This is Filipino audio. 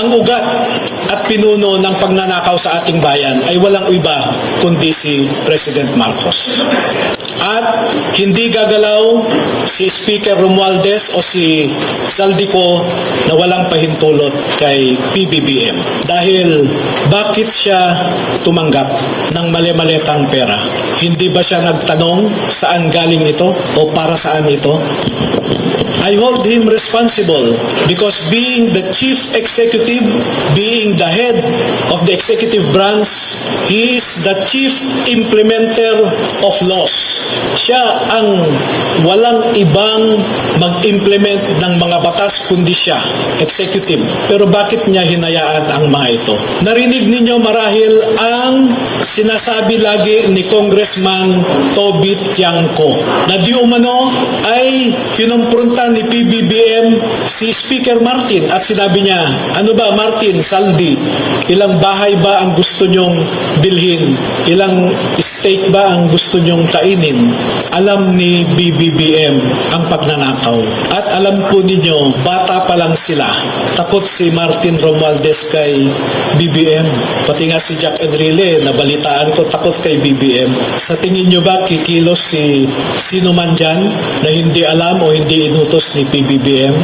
Ang ugat at pinuno ng pagnanakaw sa ating bayan ay walang iba kundi si President Marcos. At hindi gagalaw si Speaker Romualdez o si Saldico na walang pahintulot kay PBBM. Dahil bakit siya tumanggap ng mali-malitang pera? Hindi ba siya nagtanong saan galing ito o para saan ito? I hold him responsible because being the chief executive, being the head of the executive branch, he is the chief implementer of laws. Siya ang walang ibang mag-implement ng mga batas kundi siya, executive. Pero bakit niya hinayaan ang mga ito? Narinig ninyo marahil ang sinasabi lagi ni Congressman Toby Tiangco na di umano ay kinumpronta ni PBBM si Speaker Martin at sinabi niya, ano ba Martin, Saldi, ilang bahay ba ang gusto nyong bilhin? Ilang steak ba ang gusto nyong kainin? Alam ni BBBM ang pagnanakaw. At alam po ninyo, bata pa lang sila. Takot si Martin Romualdez kay BBM. Pati nga si Jack Enrile, nabalitaan ko, takot kay BBM. Sa tingin nyo ba kikilos si sino man dyan na hindi alam o hindi inutos ni PBBM?